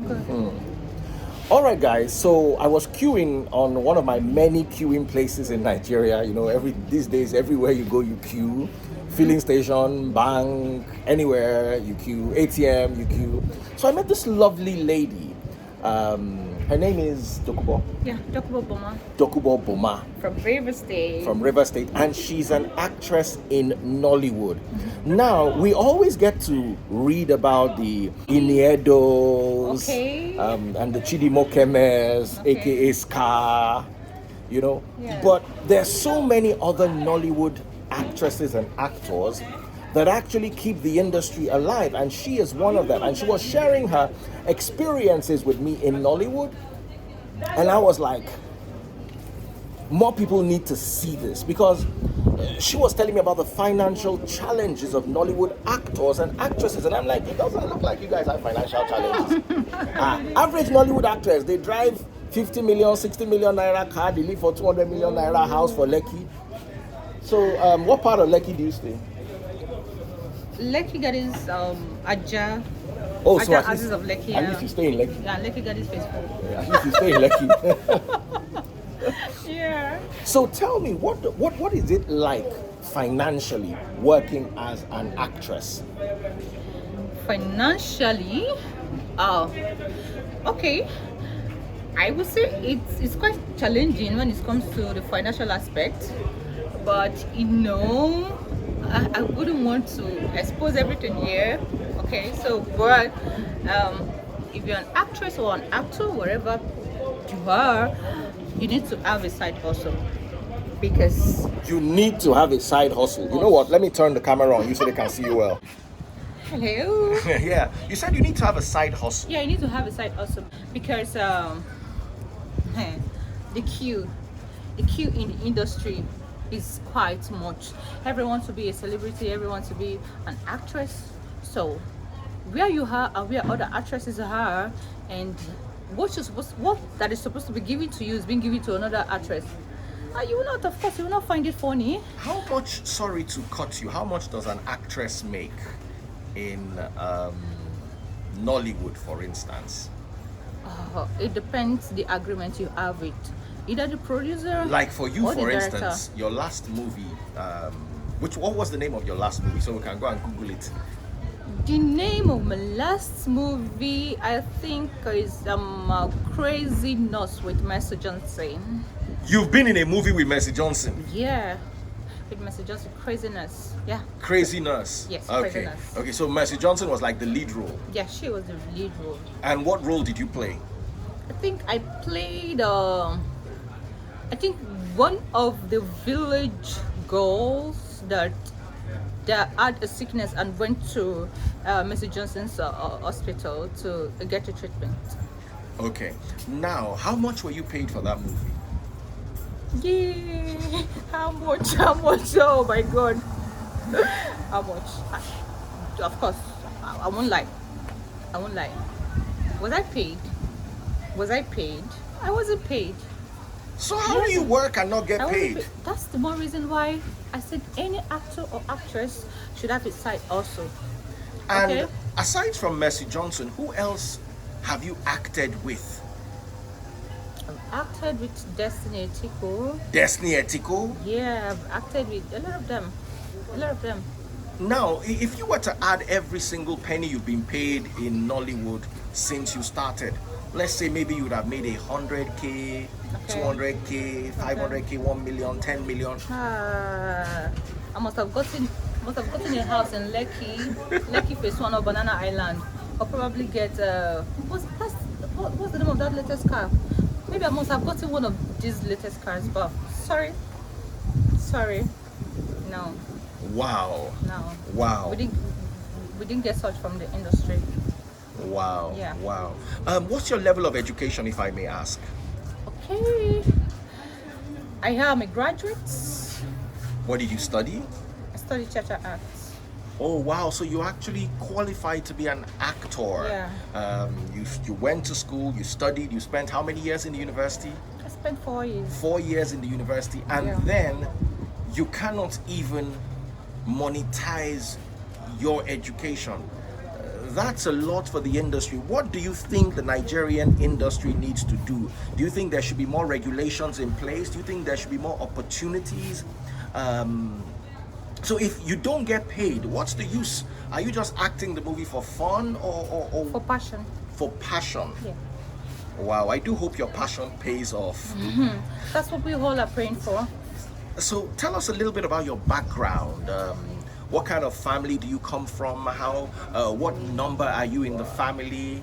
good. All right, guys. So I was queuing on one of my many queuing places in Nigeria. You know, these days, everywhere you go, you queue. Filling station, bank, anywhere you queue. ATM, you queue. So I met this lovely lady. Her name is Dokubo. Yeah, Dokubo Boma. Dokubo Boma. From River State. From River State, and she's an actress in Nollywood. Now, we always get to read about the Iniedos, Okay. and the Chidimokemes, Okay. aka Scar, you know. Yeah. But there's so many other Nollywood actresses and actors that actually keep the industry alive, and she is one of them. And she was sharing her experiences with me in Nollywood, and I was like, more people need to see this, because she was telling me about the financial challenges of Nollywood actors and actresses, and I'm like, it doesn't look like you guys have financial challenges. Average Nollywood actors, they drive 50 million, 60 million naira car, they live for 200 million naira house for Lekki. So what part of Lekki do you stay? Lekki Gardens, Aja. Oh, so Aja at least, Aziz of Lekki. at least you stay in Lekki. Yeah, Lekki Gardens Facebook. Yeah, at least you stay in Lekki. Yeah. So tell me, what is it like financially working as an actress? Financially, okay. I would say it's quite challenging when it comes to the financial aspect, but I wouldn't want to expose everything here. Okay, so but if you're an actress or an actor, wherever you are, you need to have a side hustle, because You need to have a side hustle. You know what? Let me turn the camera on you so they can see you well. hello. Yeah, you said you need to have a side hustle. Yeah, you need to have a side hustle, because the queue in the industry is quite much. Everyone wants to be a celebrity, everyone wants to be an actress. So where you are and where other actresses are, and what that is supposed to be given to you is being given to another actress. You will not, of course, you will not find it funny. How much, sorry to cut you, how much does an actress make in Nollywood, for instance? It depends the agreement you have with either the producer, Like for you, or the for director. instance, your last movie, what was the name of your last movie, so we can go and Google it? The name of my last movie, I think, is Crazy Nurse with Mercy Johnson. You've been in a movie with Mercy Johnson. Yeah, with Mercy Johnson, Craziness. Yeah, Crazy Nurse. Yes, Okay. Crazy Nurse. Okay, so Mercy Johnson was like the lead role. yeah, she was the lead role. And what role did you play? I think I played, one of the village girls that had a sickness and went to Mercy Johnson's hospital to get a treatment. Okay. Now, how much were you paid for that movie? Yeah, how much? How much? Oh my god. How much? Of course, I won't lie. I won't lie. Was I paid? Was I paid? I wasn't paid. So how do you work and not get I wasn't paid? paid. That's the more reason why I said any actor or actress should have a side also. And Okay. aside from Mercy Johnson, who else have you acted with? I've acted with Destiny Etiko. Destiny Etiko? Yeah, I've acted with a lot of them. A lot of them. Now, if you were to add every single penny you've been paid in Nollywood since you started, let's say maybe you would have made 100K, Okay. 200K, 500K, 1 million, 10 million. I must have gotten a house in Lekki Phase 1 of Banana Island. I'll probably get what's the name of that latest car? Maybe I must have gotten one of these latest cars, but sorry. No. Wow. We didn't get such from the industry. Wow. Yeah. Wow. What's your level of education, if I may ask? Okay. I am a graduate. What did you study? I studied theatre arts. Oh wow! So you actually qualified to be an actor. Yeah. You went to school, you studied, you spent how many years in the university? I spent 4 years. 4 years in the university, and Yeah. then you cannot even monetize your education. that's a lot for the industry. What do you think the Nigerian industry needs to do? Do you think there should be more regulations in place? Do you think there should be more opportunities? So if you don't get paid, what's the use? Are you just acting the movie for fun or For passion. for passion? Yeah. Wow, I do hope your passion pays off. That's what we all are praying for. So tell us a little bit about your background. What kind of family do you come from? What number are you in the family?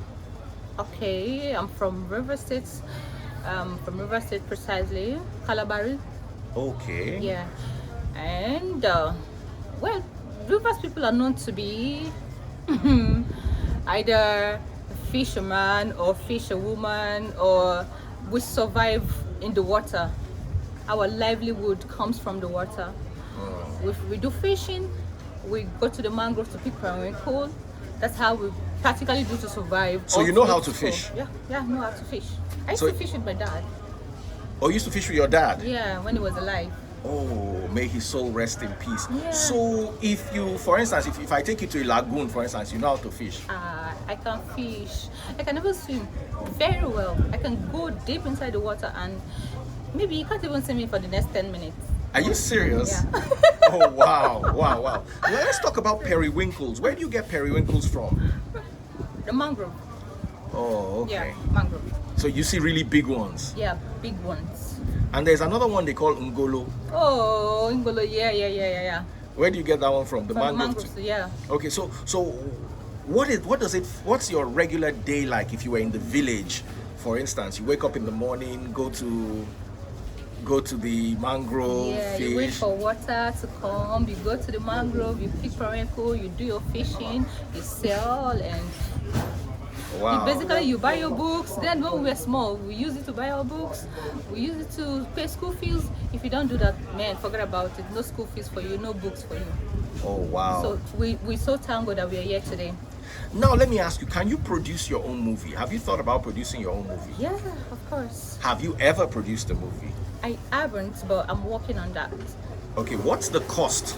Okay, I'm from River State. From River State precisely, Calabari. Okay. Yeah, and well, Rivers people are known to be either a fisherman or fisherwoman, or we survive in the water. Our livelihood comes from the water. We do fishing. We go to the mangroves to pick periwinkle. That's how we practically do to survive. So you know how to fish? Yeah, I know how to fish. I used So- to fish with my dad. Oh, you used to fish with your dad? Yeah, when he was alive. Oh, may his soul rest in peace. Yeah. So if you, for instance, if I take you to a lagoon, for instance, you know how to fish. I can fish. I can even swim very well. I can go deep inside the water and maybe you can't even see me for the next 10 minutes. Are you serious? Yeah. Oh, wow. Let's talk about periwinkles. Where do you get periwinkles from? The mangrove. Oh, okay. Yeah, mangrove. So you see really big ones. Yeah, big ones. And there's another one they call ngolo. Oh, Ngolo, yeah. Where do you get that one from? The From the mangrove mangroves, tree? yeah. Okay, so what's your regular day like if you were in the village? For instance, you wake up in the morning, go to the mangrove, Yeah, fish. you wait for water to come, you go to the mangrove, you pick periwinkle, you do your fishing, you sell, and Wow. basically you buy your books. Then when we were small, we use it to buy our books, we use it to pay school fees. If you don't do that, man, forget about it. No school fees for you, no books for you. Oh, wow. So we're so thankful that we are here today. Now let me ask you, can you produce your own movie? Have you thought about producing your own movie? Yeah, of course. Have you ever produced a movie? I haven't, but I'm working on that. Okay, what's the cost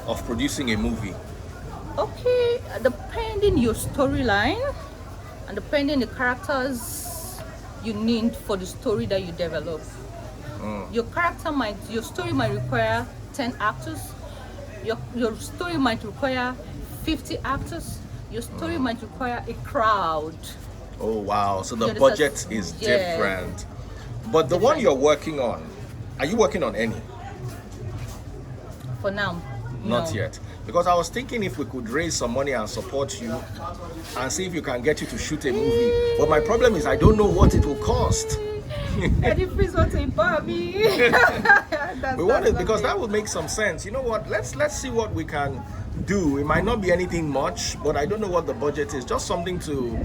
of producing a movie? Okay, depending your storyline and depending the characters you need for the story that you develop. Your story might require 10 actors. Your story might require 50 actors. Your story might require a crowd. Oh, wow. So the You understand? budget is Yeah. different. But the one you're working on, are you working on any? For now, Not no. yet. Because I was thinking if we could raise some money and support you and see if you can get you to shoot a movie. But my problem is I don't know what it will cost. Eddie, please want to empower me. We want it because that would make some sense. You know what? Let's see what we can do. It might not be anything much, but I don't know what the budget is. Just something to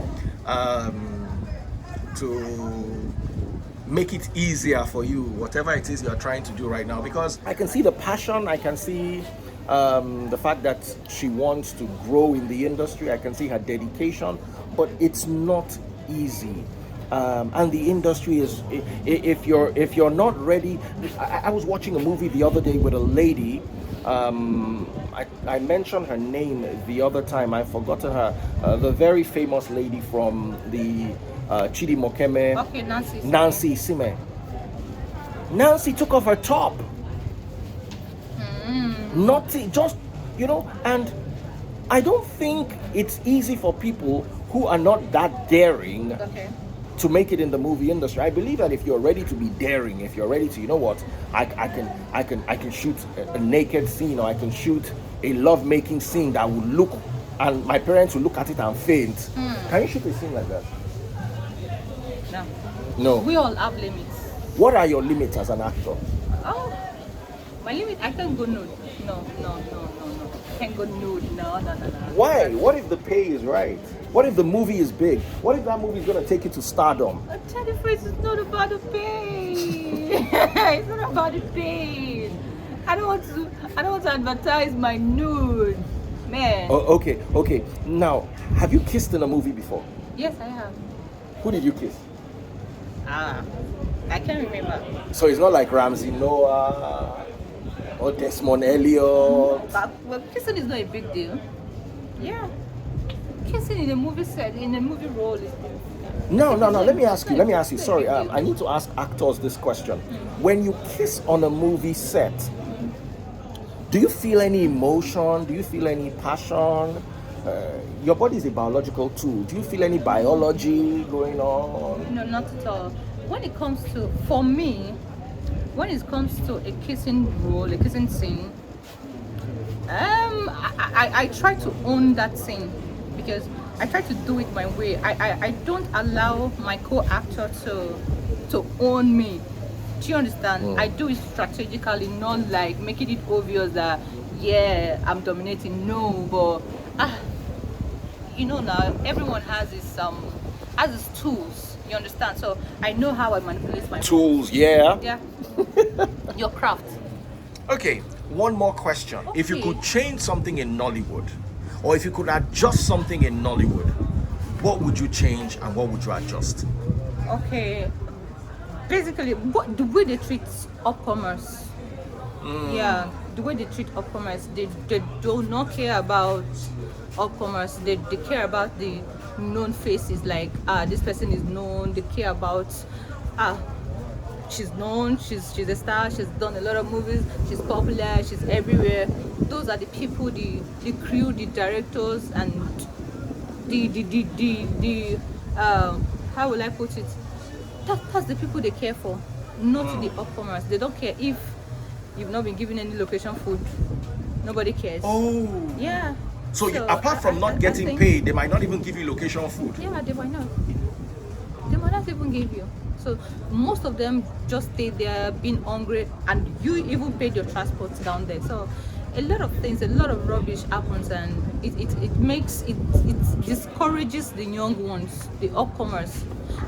make it easier for you, whatever it is you're trying to do right now. Because I can see the passion. I can see the fact that she wants to grow in the industry. I can see her dedication, but it's not easy. And the industry is, if you're not ready. I was watching a movie the other day with a lady. I mentioned her name the other time. I've forgotten her. The very famous lady from the Chidi Mokeme. Okay, Nancy. Nancy Sime. Nancy took off her top. Nothing, just, and I don't think it's easy for people who are not that daring Okay. to make it in the movie industry. I believe that if you're ready to be daring, if you're ready to, I can shoot a naked scene, or I can shoot a love-making scene that would look, and my parents will look at it and faint. Can you shoot a scene like that? No. No. We all have limits. What are your limits as an actor? Oh, my limit, I can't go nude. No. I can't go nude. No. Why? What if the pay is right? What if the movie is big? What if that movie is going to take you to stardom? I'm telling you, it's not about the pay. It's not about the pay. I don't want to advertise my nude, man. Oh, okay. Now, have you kissed in a movie before? Yes, I have. Who did you kiss? I can't remember. So it's not like Ramsey Noah or Desmond Elliott. But kissing is not a big deal. Yeah. kissing in a movie set, in a movie role is No. Let me ask you. Sorry, I need to ask actors this question. When you kiss on a movie set, do you feel any emotion? Do you feel any passion? Your body is a biological tool. Do you feel any biology going on? no, not at all. When it comes to, for me, when it comes to a kissing role, a kissing scene, I try to own that scene because I try to do it my way. I don't allow my co-actor to own me. Do you understand? I do it strategically, not like making it obvious that yeah, I'm dominating. No, but now everyone has his tools. You understand? So I know how I manipulate my Tools, yeah. yeah. Your craft. Okay, one more question. If you Okay. could change something in Nollywood, or if you could adjust something in Nollywood, what would you change and what would you adjust? Okay. Basically, the way they treat upcomers. Yeah, the way they treat upcomers, they do not care about upcomers. They care about the known faces, like this person is known. They care about she's known, she's a star, she's done a lot of movies, she's popular, she's everywhere. Those are the people, the crew, the directors, and the how will I put it? That's the people they care for, not the upcomers. They don't care if you've not been given any location food. Nobody cares. Oh. Yeah. So, So, apart from not I getting think- paid, they might not even give you location food. Yeah, they might not. They might not even give you. So most of them just stay there being hungry, and you even paid your transport down there. So a lot of things, a lot of rubbish happens, and it discourages the young ones, the upcomers.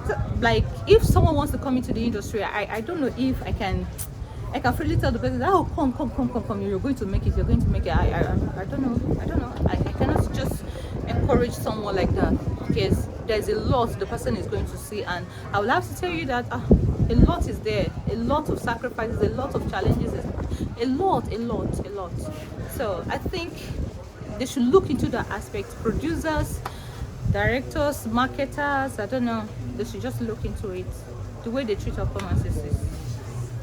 So, like if someone wants to come into the industry, I don't know if I can freely tell the person, oh, come, you're going to make it, I don't know. I cannot just encourage someone like that, because there's a lot the person is going to see, and I will have to tell you that a lot is there, a lot of sacrifices, a lot of challenges, a lot. So I think they should look into that aspect. Producers, directors, marketers, I don't know, they should just look into it. The way they treat our performances is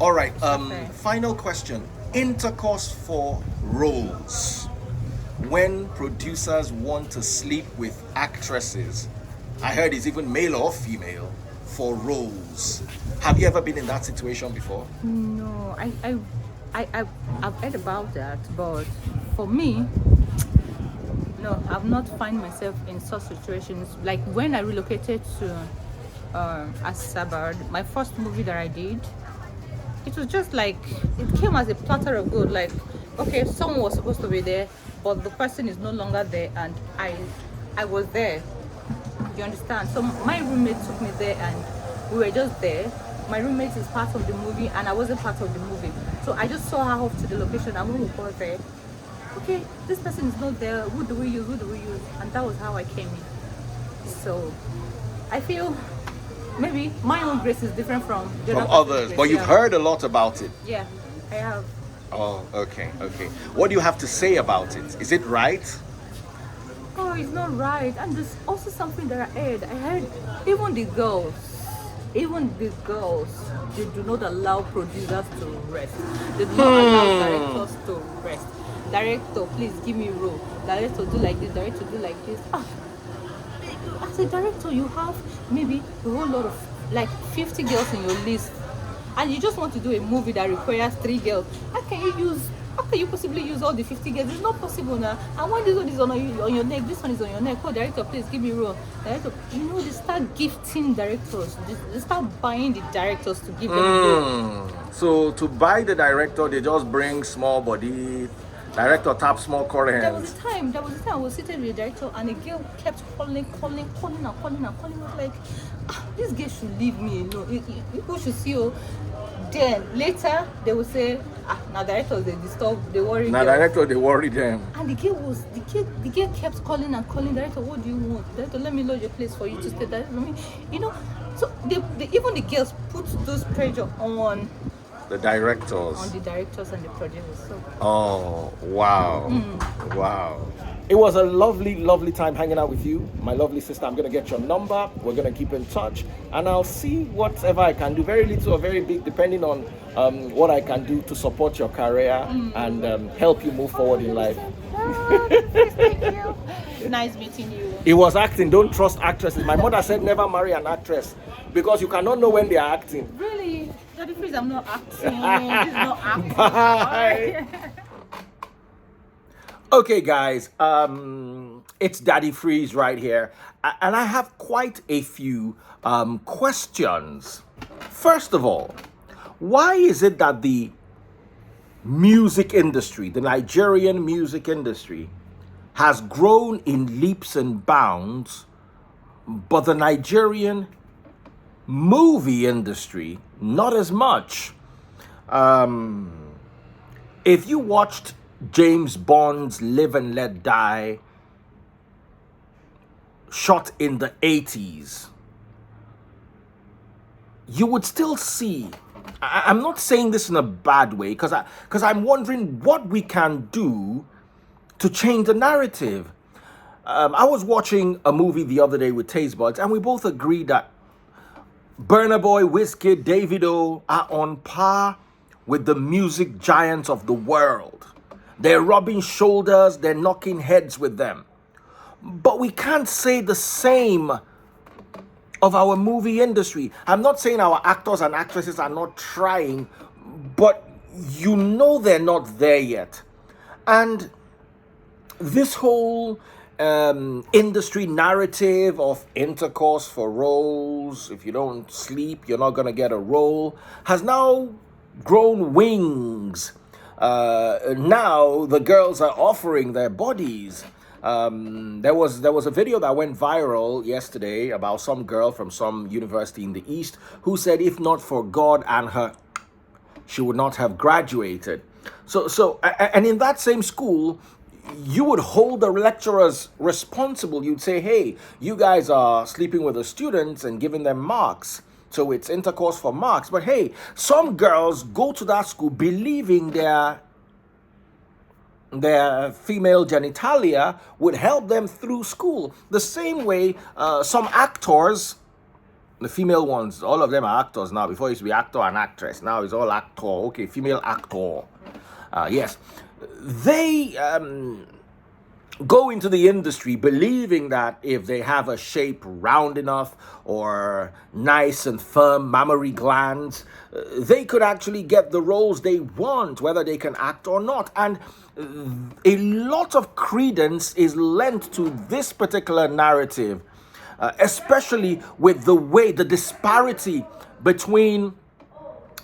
All right. Okay. Final question. Intercourse for roles. When producers want to sleep with actresses, I heard it's even male or female, for roles. Have you ever been in that situation before? no. I've heard about that, but for me, no, I've not find myself in such situations. Like when I relocated to Asabar, my first movie that I did, it was just like it came as a platter of good. Like, okay, someone was supposed to be there, but the person is no longer there, and I was there. You understand? So my roommate took me there, and we were just there. My roommate is part of the movie, and I wasn't part of the movie. So I just saw her off to the location, and when we got there, okay, this person is not there. Who do we use? And that was how I came in. So I feel maybe my own grace is different from the From other others, person's but grace. you've Yeah. heard a lot about it. Yeah, I have. Oh, okay. What do you have to say about it? Is it right? Oh, it's not right. And there's also something that I heard even the girls, they do not allow producers to rest. They do not allow directors to rest. Director, please give me a role. Director, do like this. Director, do like this. As a director, you have maybe a whole lot of like 50 girls in your list, and you just want to do a movie that requires 3 girls. How can you possibly use all the 50 girls? It's not possible now. And when this one is on your neck, this one is on your neck. Oh, director, please give me a role. Director, they start gifting directors. They start buying the directors to give them role. So to buy the director, they just bring small body. Director tap small There current. was a time I was sitting with the director, and a girl kept calling. I was like, this girl should leave me alone. People should see her. Then later they will say, now directors they disturb, they worry. Now girls. director, they worry them. And the girl kept calling. Director, what do you want? Director, let me load your place for you to stay. Director, so they even the girls put those pressure on The directors. the directors and the producers. So Oh, wow. Wow. It was a lovely, lovely time hanging out with you, my lovely sister. I'm going to get your number. We're going to keep in touch, and I'll see whatever I can do, very little or very big, depending on what I can do to support your career and help you move forward in life. Thank you. Nice meeting you. It was acting. Don't trust actresses. My mother said never marry an actress because you cannot know when they are acting. Really? Daddy, please, I'm not acting. This is not acting. Bye. Okay, guys, it's Daddy Freeze right here, and I have quite a few questions. First of all, why is it that the music industry, the Nigerian music industry, has grown in leaps and bounds, but the Nigerian movie industry, not as much? If you watched James Bond's Live and Let Die, shot in the 80s, you would still see, I'm not saying this in a bad way, because I'm wondering what we can do to change the narrative. I was watching a movie the other day with Taste Buds, and we both agreed that Burna Boy, Wizkid, Davido are on par with the music giants of the world. They're rubbing shoulders, they're knocking heads with them. But we can't say the same of our movie industry. I'm not saying our actors and actresses are not trying, but you know they're not there yet. And this whole industry narrative of intercourse for roles, if you don't sleep, you're not going to get a role, has now grown wings. Now the girls are offering their bodies. There was a video that went viral yesterday about some girl from some university in the East who said if not for God and her, she would not have graduated. So and in that same school, you would hold the lecturers responsible. You'd say, hey, you guys are sleeping with the students and giving them marks. So it's intercourse for marks. But hey, some girls go to that school believing their female genitalia would help them through school. The same way some actors, the female ones, all of them are actors now. Before it used to be actor and actress. Now it's all actor. Okay, female actor. Yes. They go into the industry believing that if they have a shape round enough or nice and firm mammary glands, they could actually get the roles they want, whether they can act or not. And a lot of credence is lent to this particular narrative, especially with the disparity between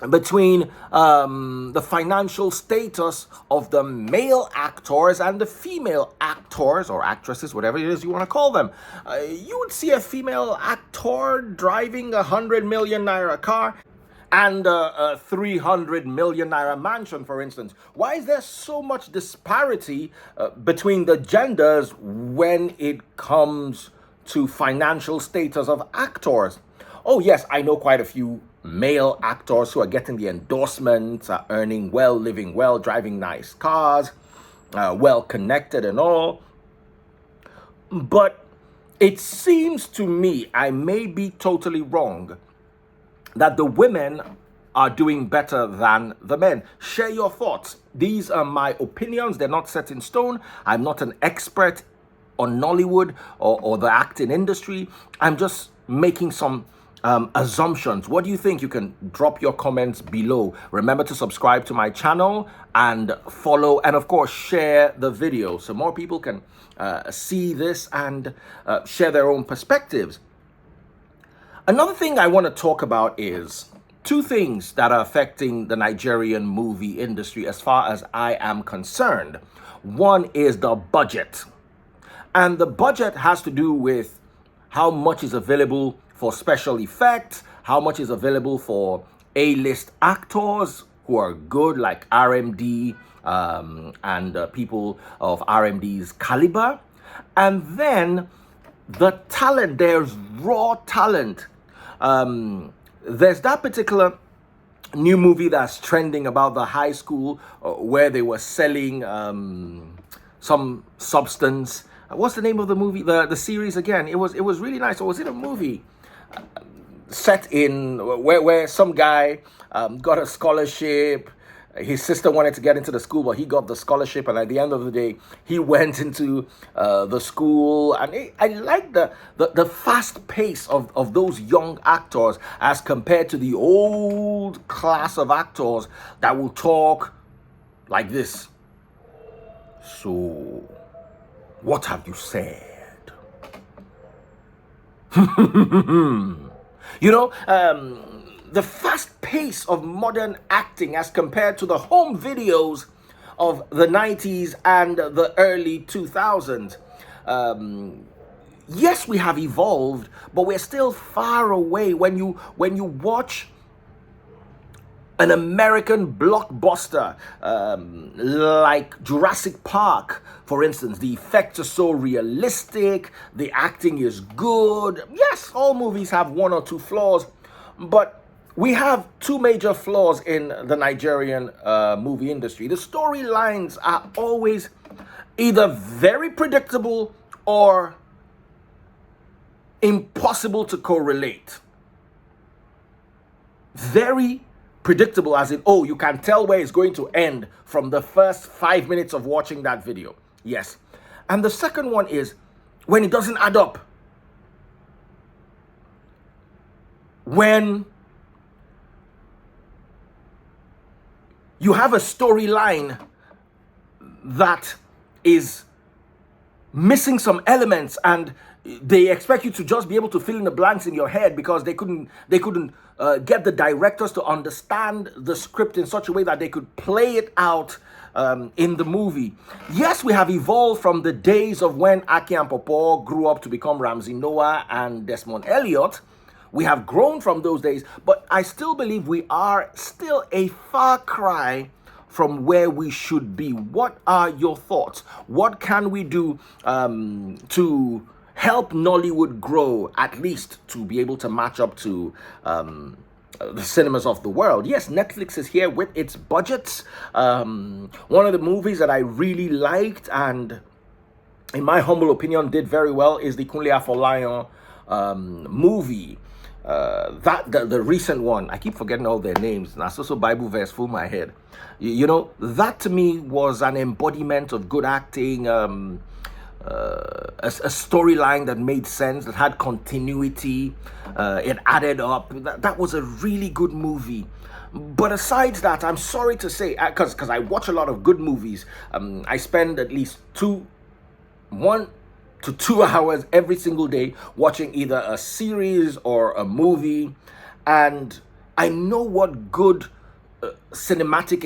the financial status of the male actors and the female actors or actresses, whatever it is you want to call them. You would see a female actor driving 100 million naira car and a 300 million naira mansion, for instance. Why is there so much disparity between the genders when it comes to financial status of actors? Oh yes, I know quite a few male actors who are getting the endorsements, are earning well, living well, driving nice cars, well connected and all. But it seems to me, I may be totally wrong, that the women are doing better than the men. Share your thoughts. These are my opinions. They're not set in stone. I'm not an expert on Nollywood or the acting industry. I'm just making some assumptions. What do you think? You can drop your comments below. Remember to subscribe to my channel and follow, and of course share the video so more people can see this and share their own perspectives. Another thing I want to talk about is two things that are affecting the Nigerian movie industry as far as I am concerned. One is the budget, and the budget has to do with how much is available for special effects, how much is available for A-list actors who are good, like RMD and people of RMD's caliber. And then the talent, there's raw talent. There's that particular new movie that's trending about the high school where they were selling some substance. What's the name of the movie? The series again? It was really nice. Or was it a movie set in where some guy got a scholarship? His sister wanted to get into the school, but he got the scholarship, and at the end of the day, he went into the school. And I like the fast pace of those young actors as compared to the old class of actors that will talk like this. So, what have you said? The fast pace of modern acting as compared to the home videos of the 90s and the early 2000s. Yes, we have evolved, but we're still far away. When you watch an American blockbuster like Jurassic Park, for instance, the effects are so realistic, the acting is good. Yes, all movies have one or two flaws, but we have two major flaws in the Nigerian movie industry. The storylines are always either very predictable or impossible to correlate. Very predictable, as in, oh, you can tell where it's going to end from the first 5 minutes of watching that video. Yes. And the second one is when it doesn't add up. When you have a storyline that is missing some elements, and they expect you to just be able to fill in the blanks in your head because they couldn't get the directors to understand the script in such a way that they could play it out in the movie. Yes, we have evolved from the days of when Aki and Popo grew up to become Ramsey Noah and Desmond Elliott. We have grown from those days, but I still believe we are still a far cry from where we should be. What are your thoughts? What can we do to help Nollywood grow, at least to be able to match up to the cinemas of the world? Yes, Netflix is here with its budgets. One of the movies that I really liked and, in my humble opinion, did very well is the Kunle Afolayan movie. The recent one, I keep forgetting all their names. Now, so Bible verse full my head. That to me was an embodiment of good acting. A storyline that made sense, that had continuity, it added up. That was a really good movie. But aside that, I'm sorry to say, because I watch a lot of good movies, I spend at least 1 to 2 hours every single day watching either a series or a movie, and I know what a good cinematic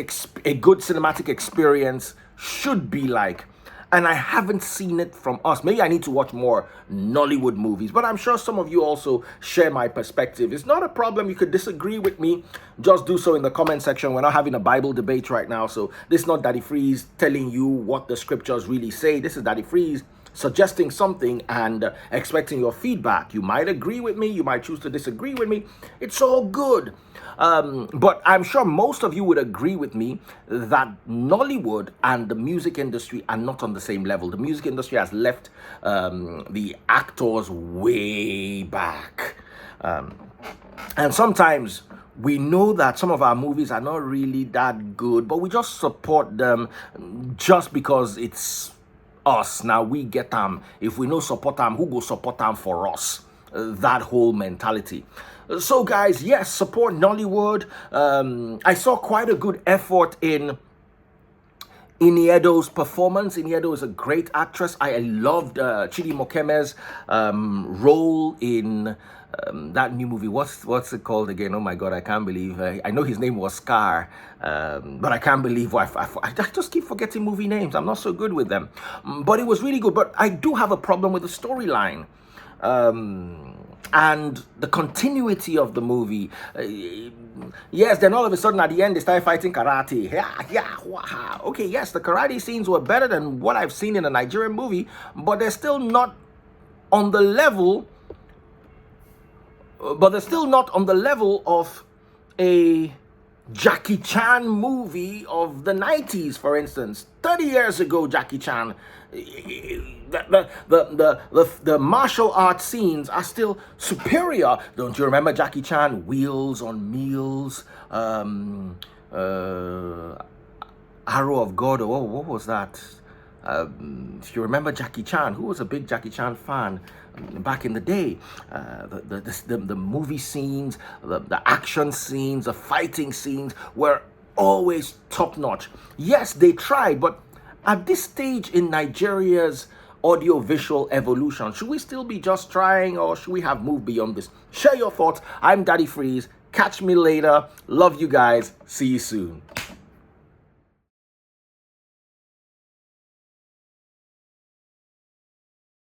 experience should be like. And I haven't seen it from us. Maybe I need to watch more Nollywood movies, but I'm sure some of you also share my perspective. It's not a problem. You could disagree with me. Just do so in the comment section. We're not having a Bible debate right now. So this is not Daddy Freeze telling you what the scriptures really say. This is Daddy Freeze suggesting something and expecting your feedback. You might agree with me. You might choose to disagree with me. It's all good. But I'm sure most of you would agree with me that Nollywood and the music industry are not on the same level. The music industry has left the actors way back. And sometimes we know that some of our movies are not really that good, but we just support them just because it's us. Now we get them. If we know support them, who go support them for us? That whole mentality. So guys, yes, support Nollywood. I saw quite a good effort in Iniedo's performance. Iniedo is a great actress. I loved Chidi Mokeme's role in that new movie. What's it called again? Oh my God, I can't believe. I know his name was Scar, but I can't believe I just keep forgetting movie names. I'm not so good with them. But it was really good. But I do have a problem with the storyline. And the continuity of the movie. Yes, then all of a sudden at the end they started fighting karate. Yeah. Okay, yes, the karate scenes were better than what I've seen in a Nigerian movie, but they're still not on the level. Of a Jackie Chan movie of the 90s, for instance. 30 years ago, Jackie Chan, the martial arts scenes are still superior. Don't you remember Jackie Chan? Wheels on Meals, Arrow of God, or what was that? If you remember Jackie Chan, who was a big Jackie Chan fan back in the day, the movie scenes, the action scenes, the fighting scenes were always top notch. Yes, they tried, but at this stage in Nigeria's audio-visual evolution, should we still be just trying, or should we have moved beyond this? Share your thoughts. I'm Daddy Freeze. Catch me later. Love you guys. See you soon.